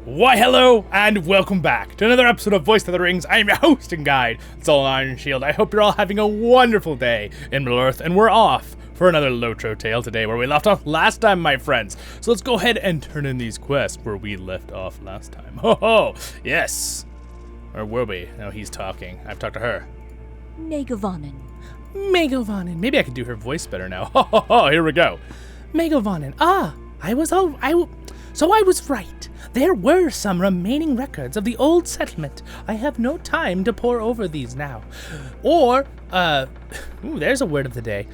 Why hello and welcome back to another episode of Voice of the Rings. I'm your host and guide, Zollin Ironshield. I hope you're all having a wonderful day in Middle-earth, and we're off for another LOTRO tale today where we left off last time, my friends. So let's go ahead and turn in these quests where we left off last time. Ho ho, yes. Or were we? No, he's talking. I've talked to her. Megavonin. Megavonin. Maybe I could do her voice better now. Ho ho ho, here we go. Megavonin. So I was right. There were some remaining records of the old settlement. I have no time to pore over these now. Or, there's a word of the day.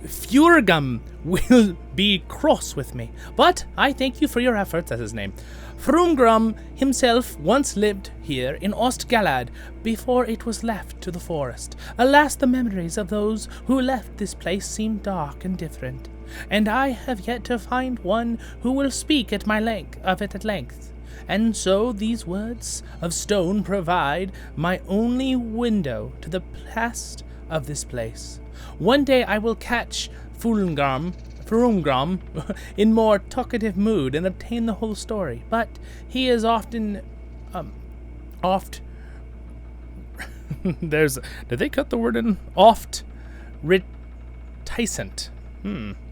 Fjurgum will be cross with me, but I thank you for your efforts. That's his name. Frumgrum himself once lived here in Ostgalad before it was left to the forest. Alas, the memories of those who left this place seem dark and different, and I have yet to find one who will speak at length. And so these words of stone provide my only window to the past of this place. One day I will catch Frumgrum in more talkative mood and obtain the whole story, but he is often, did they cut the word in?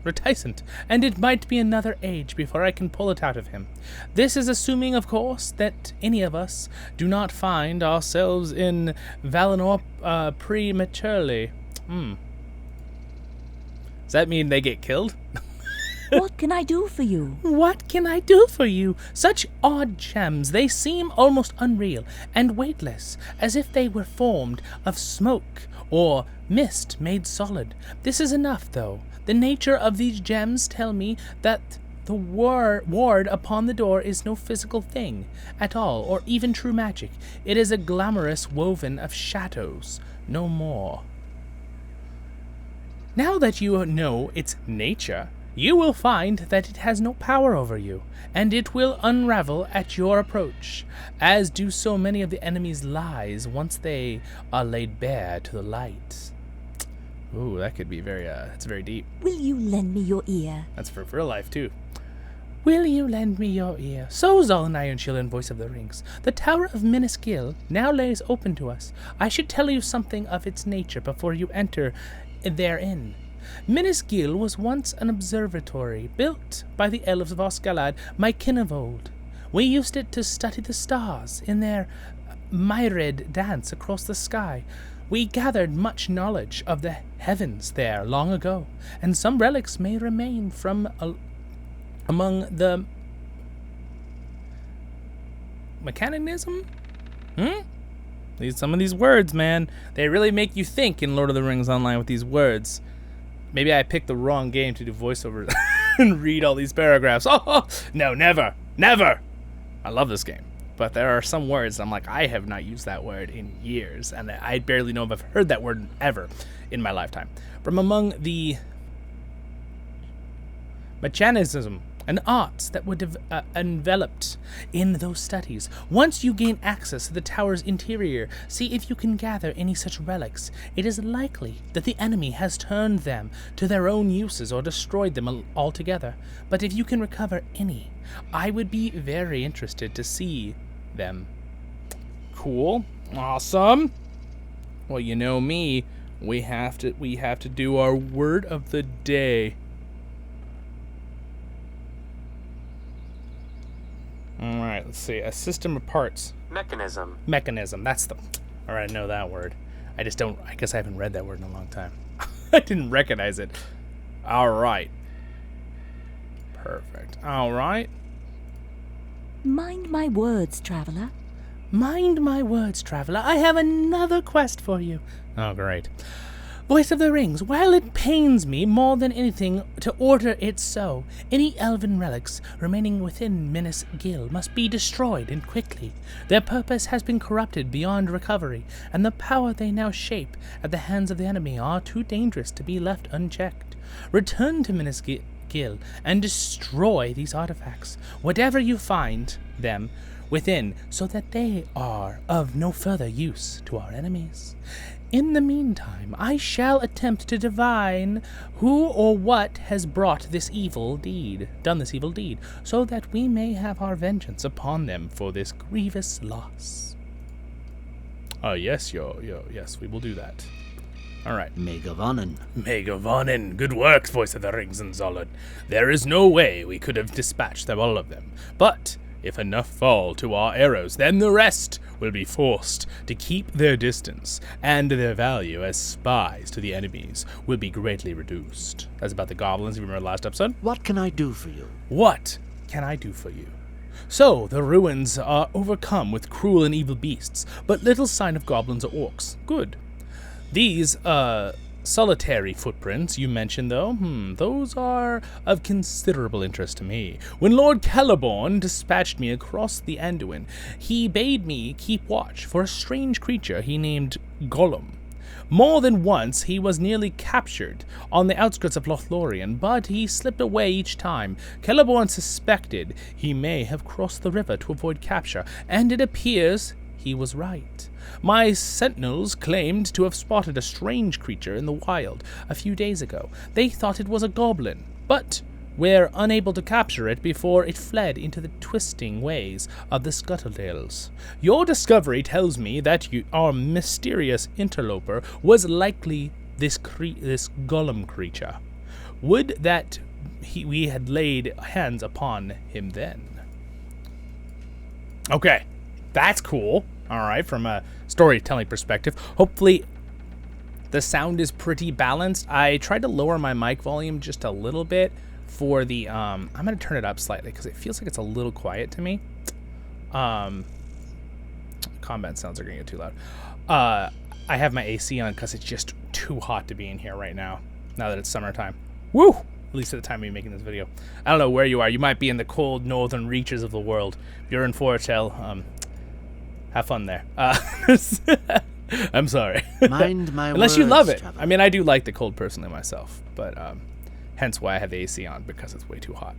Reticent, and it might be another age before I can pull it out of him. This is assuming, of course, that any of us do not find ourselves in Valinor prematurely. Does that mean they get killed? What can I do for you? What can I do for you? Such odd gems. They seem almost unreal and weightless, as if they were formed of smoke or mist made solid. This is enough, though. The nature of these gems tell me that the ward upon the door is no physical thing at all, or even true magic. It is a glamorous woven of shadows, no more. Now that you know its nature, you will find that it has no power over you, and it will unravel at your approach, as do so many of the enemy's lies once they are laid bare to the light. Ooh, that could be it's very deep. Will you lend me your ear? That's for real life, too. Will you lend me your ear? So, Zollin Ironshield and Voice of the Rings, the Tower of Minas Gil now lays open to us. I should tell you something of its nature before you enter therein. Minas Gil was once an observatory built by the elves of Ostgalad, my kin of old. We used it to study the stars in their myriad dance across the sky. We gathered much knowledge of the heavens there long ago, and some relics may remain from among the mechanism? Some of these words, man, they really make you think in Lord of the Rings Online with these words. Maybe I picked the wrong game to do voiceovers and read all these paragraphs. Oh, no, never. I love this game. But there are some words I'm like, I have not used that word in years, and I barely know if I've heard that word ever in my lifetime. From among the mechanism and arts that were enveloped in those studies. Once you gain access to the tower's interior, see if you can gather any such relics. It is likely that the enemy has turned them to their own uses or destroyed them altogether. But if you can recover any, I would be very interested to see them. Cool. Awesome. Well, you know me. We have to do our word of the day. All right, let's see. A system of parts. Mechanism. That's the... All right, I know that word. I guess I haven't read that word in a long time. I didn't recognize it. All right. Perfect. All right. Mind my words, traveler. Mind my words, traveler. I have another quest for you. Oh, great. Voice of the Rings, while it pains me more than anything to order it so, any elven relics remaining within Minas Gil must be destroyed, and quickly. Their purpose has been corrupted beyond recovery, and the power they now shape at the hands of the enemy are too dangerous to be left unchecked. Return to Minas Gil and destroy these artifacts, whatever you find them within, so that they are of no further use to our enemies. In the meantime, I shall attempt to divine who or what has brought this evil deed, done this evil deed, so that we may have our vengeance upon them for this grievous loss. Yes, yes, we will do that. All right. Megavonen. Good work, Voice of the Rings and Zollin. There is no way we could have dispatched them, all of them. But if enough fall to our arrows, then the rest will be forced to keep their distance, and their value as spies to the enemies will be greatly reduced. That's about the goblins, you remember last episode? What can I do for you? What can I do for you? So, the ruins are overcome with cruel and evil beasts, but little sign of goblins or orcs. Good. These, solitary footprints you mentioned, though, those are of considerable interest to me. When Lord Celeborn dispatched me across the Anduin, he bade me keep watch for a strange creature he named Gollum. More than once he was nearly captured on the outskirts of Lothlorien, but he slipped away each time. Celeborn suspected he may have crossed the river to avoid capture, and it appears he was right. My sentinels claimed to have spotted a strange creature in the wild a few days ago. They thought it was a goblin, but were unable to capture it before it fled into the twisting ways of the Scuttledales. Your discovery tells me that our mysterious interloper was likely this Gollum creature. Would that we had laid hands upon him then. Okay, that's cool. All right, from a storytelling perspective. Hopefully the sound is pretty balanced. I tried to lower my mic volume just a little bit for the, I'm going to turn it up slightly because it feels like it's a little quiet to me. Combat sounds are going to get too loud. I have my AC on because it's just too hot to be in here right now that it's summertime. Woo! At least at the time of me making this video. I don't know where you are. You might be in the cold northern reaches of the world. If you're in Fortel, have fun there. I'm sorry. Mind my Unless words, you love it. traveler. I mean, I do like the cold personally myself, but hence why I have the AC on, because it's way too hot.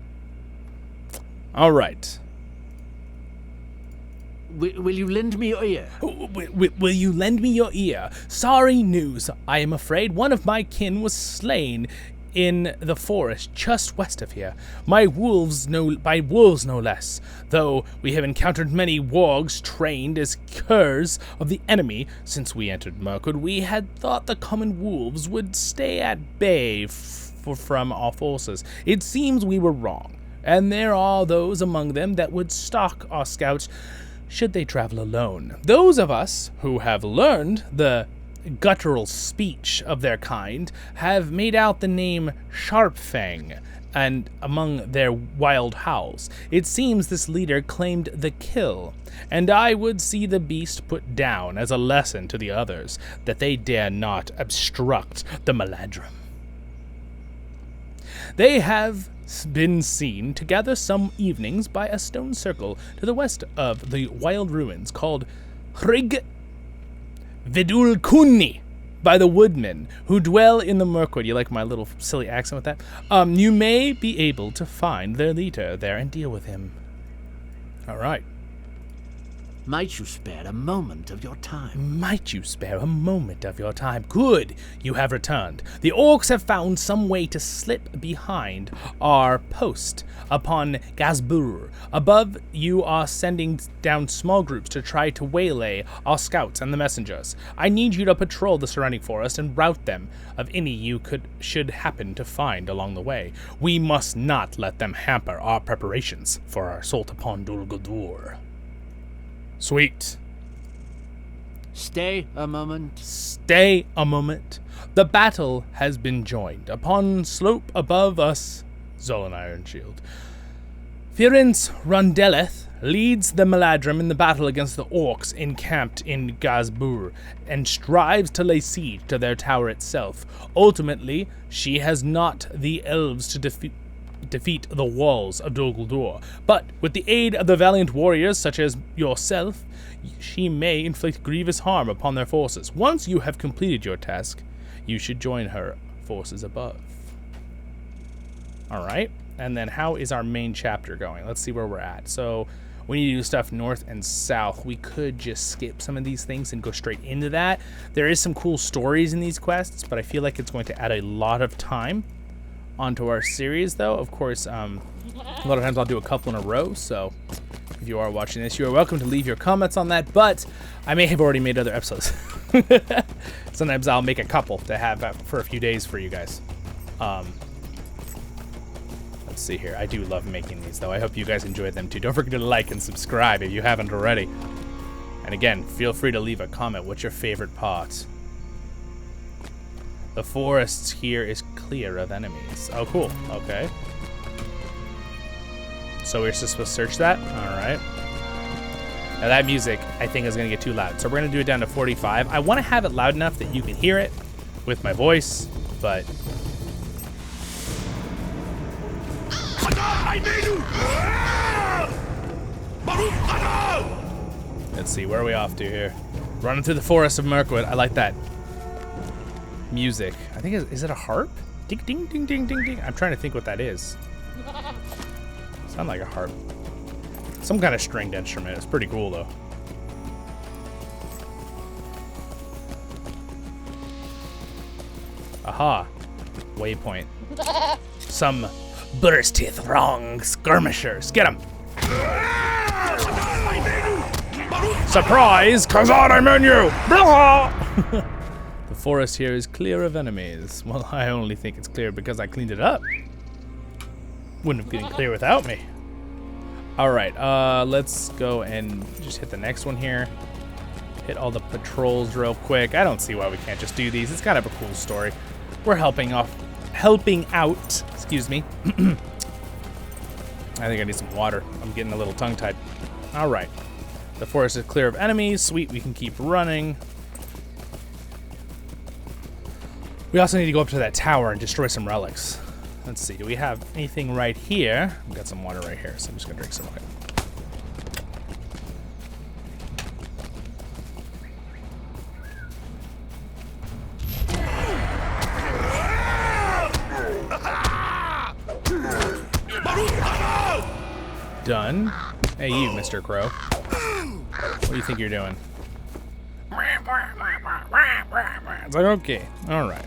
All right. Will you lend me your ear? Will you lend me your ear? Sorry news, I am afraid. One of my kin was slain in the forest just west of here, by wolves no less. Though we have encountered many wargs trained as curs of the enemy since we entered Mirkwood, we had thought the common wolves would stay at bay from our forces. It seems we were wrong, and there are those among them that would stalk our scouts should they travel alone. Those of us who have learned the guttural speech of their kind have made out the name Sharpfang and among their wild howls. It seems this leader claimed the kill, and I would see the beast put down as a lesson to the others that they dare not obstruct the Maladrim. They have been seen to gather some evenings by a stone circle to the west of the wild ruins called Hrig Vidulkunni by the woodmen who dwell in the Mirkwood. You like my little silly accent with that? You may be able to find their leader there and deal with him. All right. Might you spare a moment of your time? Might you spare a moment of your time? Good, you have returned. The orcs have found some way to slip behind our post upon Gazbur. Above, you are sending down small groups to try to waylay our scouts and the messengers. I need you to patrol the surrounding forest and rout them of any you should happen to find along the way. We must not let them hamper our preparations for our assault upon Dol Guldur. Sweet. Stay a moment. Stay a moment. The battle has been joined. Upon slope above us, Zollin Ironshield. Firenze Rondeleth leads the Maladrim in the battle against the orcs encamped in Gazbur, and strives to lay siege to their tower itself. Ultimately, she has not the elves to defeat the walls of Dol Guldur, but with the aid of the valiant warriors such as yourself, she may inflict grievous harm upon their forces. Once you have completed your task, you should join her forces above. All right, and then how is our main chapter going? Let's see where we're at. So we need to do stuff north and south. We could just skip some of these things and go straight into that. There is some cool stories in these quests, but I feel like it's going to add a lot of time onto our series, though. Of course, a lot of times I'll do a couple in a row, so if you are watching this, you are welcome to leave your comments on that, but I may have already made other episodes. Sometimes I'll make a couple to have for a few days for you guys. Let's see here. I do love making these, though. I hope you guys enjoyed them, too. Don't forget to like and subscribe if you haven't already. And again, feel free to leave a comment. What's your favorite part? The forest here is clear of enemies. Oh, cool. Okay. So we're just supposed to search that? All right. Now that music, I think, is going to get too loud. So we're going to do it down to 45. I want to have it loud enough that you can hear it with my voice, but... Let's see, where are we off to here? Running through the forest of Mirkwood. I like that music. I think, is it a harp? Ding, ding, ding, ding, ding, ding. I'm trying to think what that is. Sound like a harp. Some kind of stringed instrument. It's pretty cool, though. Aha. Waypoint. Some bursty throng skirmishers. Get them. Surprise! Kazan, menu! The forest here is clear of enemies. Well, I only think it's clear because I cleaned it up. Wouldn't have been clear without me. Alright, let's go and just hit the next one here. Hit all the patrols real quick. I don't see why we can't just do these. It's kind of a cool story. We're helping out, excuse me. I think I need some water. I'm getting a little tongue-tied. Alright. The forest is clear of enemies. Sweet, we can keep running. We also need to go up to that tower and destroy some relics. Let's see, do we have anything right here? I've got some water right here, so I'm just gonna drink some of it. Done. Hey, you, Mr. Crow. What do you think you're doing? It's like, okay, all right.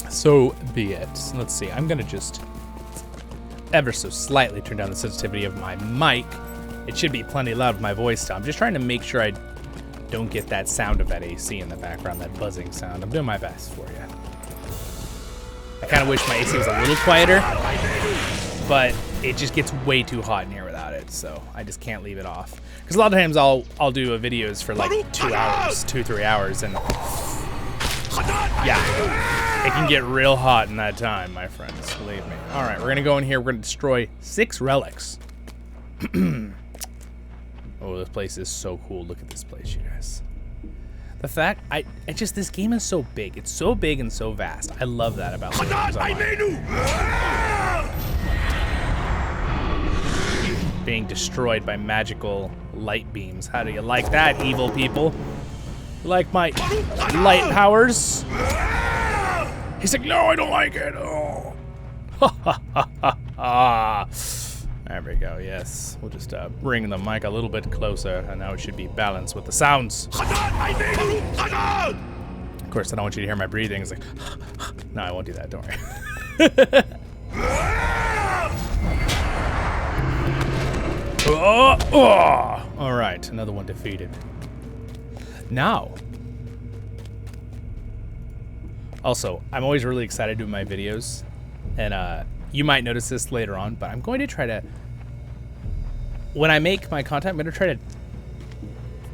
So be it. Let's see, I'm gonna just ever so slightly turn down the sensitivity of my mic. It should be plenty loud with my voice still. I'm just trying to make sure I don't get that sound of that AC in the background, that buzzing sound. I'm doing my best for you. I kind of wish my AC was a little quieter, but it just gets way too hot in here without it, so I just can't leave it off. Because a lot of times I'll do videos for like 2 hours, 2-3 hours, and yeah, it can get real hot in that time, my friends, believe me. All right, we're gonna go in here, we're gonna destroy 6 relics. Oh, this place is so cool. Look at this place, you guys. The fact, this game is so big. It's so big and so vast. I love that about games online. Being destroyed by magical light beams. How do you like that, evil people? You like my light powers? He's like, no, I don't like it. Oh. There we go, yes. We'll just bring the mic a little bit closer, and now it should be balanced with the sounds. Of course, I don't want you to hear my breathing. It's like, no, I won't do that, don't worry. All right, another one defeated. Now, also, I'm always really excited doing my videos, and you might notice this later on, but I'm going to try to, when I make my content, I'm going to try to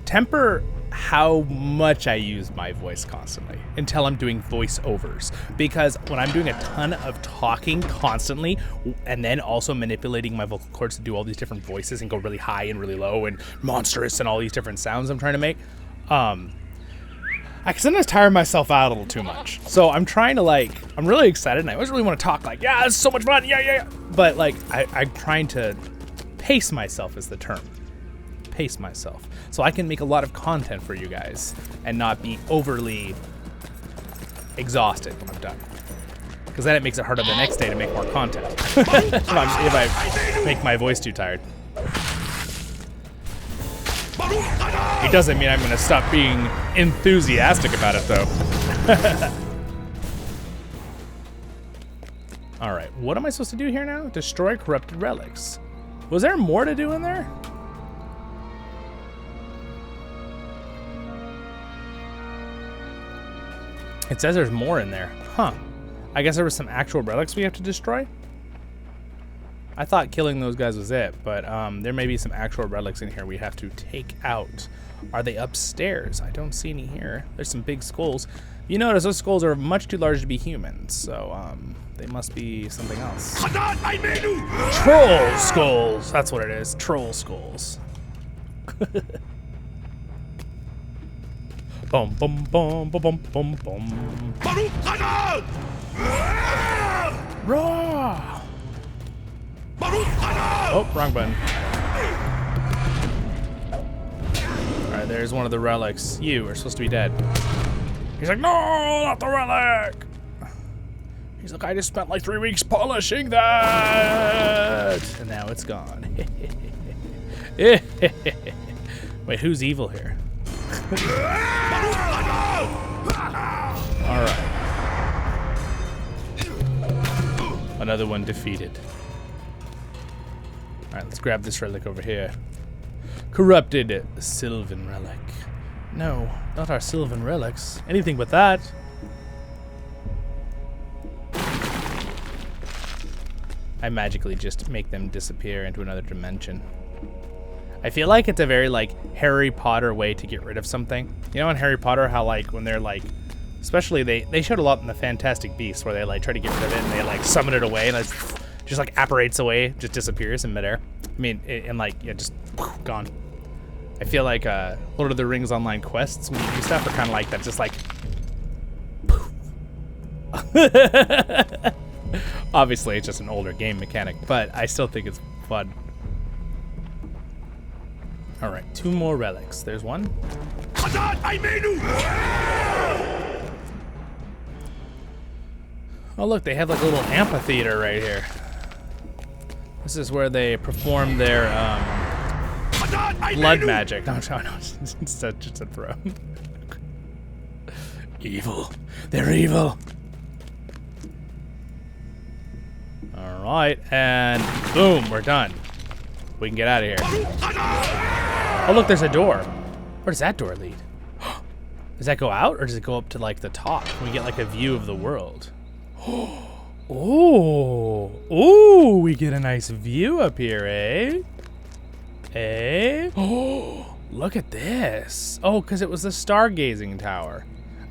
temper how much I use my voice constantly until I'm doing voiceovers. Because when I'm doing a ton of talking constantly and then also manipulating my vocal cords to do all these different voices and go really high and really low and monstrous and all these different sounds I'm trying to make, I can sometimes tire myself out a little too much. So I'm trying to I'm really excited and I always really want to talk yeah, it's so much fun, yeah. But I'm trying to pace myself is the term. Pace myself. So I can make a lot of content for you guys and not be overly exhausted when I'm done. Because then it makes it harder the next day to make more content. if I make my voice too tired. It doesn't mean I'm gonna stop being enthusiastic about it, though. All right, what am I supposed to do here now? Destroy corrupted relics. Was there more to do in there? It says there's more in there. Huh. I guess there were some actual relics we have to destroy? I thought killing those guys was it, but there may be some actual relics in here we have to take out. Are they upstairs? I don't see any here. There's some big skulls. You notice those skulls are much too large to be humans, so they must be something else. Troll skulls! That's what it is. Troll skulls. Bum bum bum bum bum bum bum. Raw! Oh, wrong button. Alright, there's one of the relics. You are supposed to be dead. He's like, no, not the relic! He's like, I just spent like 3 weeks polishing that! And now it's gone. Wait, who's evil here? Alright. Another one defeated. Alright, let's grab this relic over here. Corrupted Sylvan relic. No, not our Sylvan relics. Anything but that. I magically just make them disappear into another dimension. I feel like it's a very like Harry Potter way to get rid of something. You know in Harry Potter how like when they're like, especially they showed a lot in the Fantastic Beasts where they like try to get rid of it and they like summon it away and it just like apparates away, just disappears in midair. I mean, and like yeah, just gone. I feel like Lord of the Rings online quests when you do stuff are kind of like that, just like obviously it's just an older game mechanic, but I still think it's fun. All right, 2 more relics. There's one. Oh look, they have like a little amphitheater right here. This is where they perform their blood magic. No, it's just a throne. Evil. They're evil. All right, and boom, we're done. We can get out of here. Oh, look, there's a door. Where does that door lead? Does that go out, or does it go up to like the top? We get like a view of the world. Oh, we get a nice view up here, eh? Eh? Oh, look at this. Oh, because it was the stargazing tower.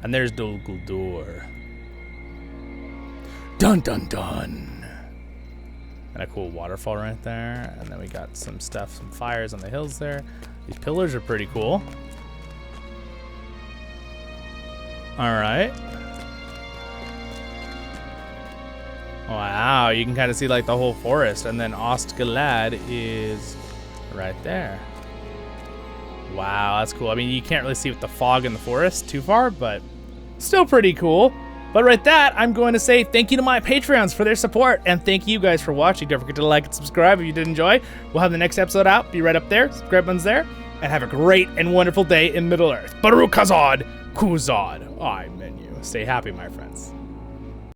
And there's Dol Guldur. Dun dun dun. And a cool waterfall right there. And then we got some stuff, some fires on the hills there. These pillars are pretty cool. All right. Wow, you can kind of see like the whole forest, and then Ostgalad is right there. Wow, that's cool. I mean, you can't really see with the fog in the forest too far, but still pretty cool. But right that, I'm going to say thank you to my Patreons for their support, and thank you guys for watching. Don't forget to like and subscribe if you did enjoy. We'll have the next episode out. Be right up there. Subscribe button's there. And have a great and wonderful day in Middle-earth. Baruch Hazad, Kuzad. I menu. Stay happy, my friends.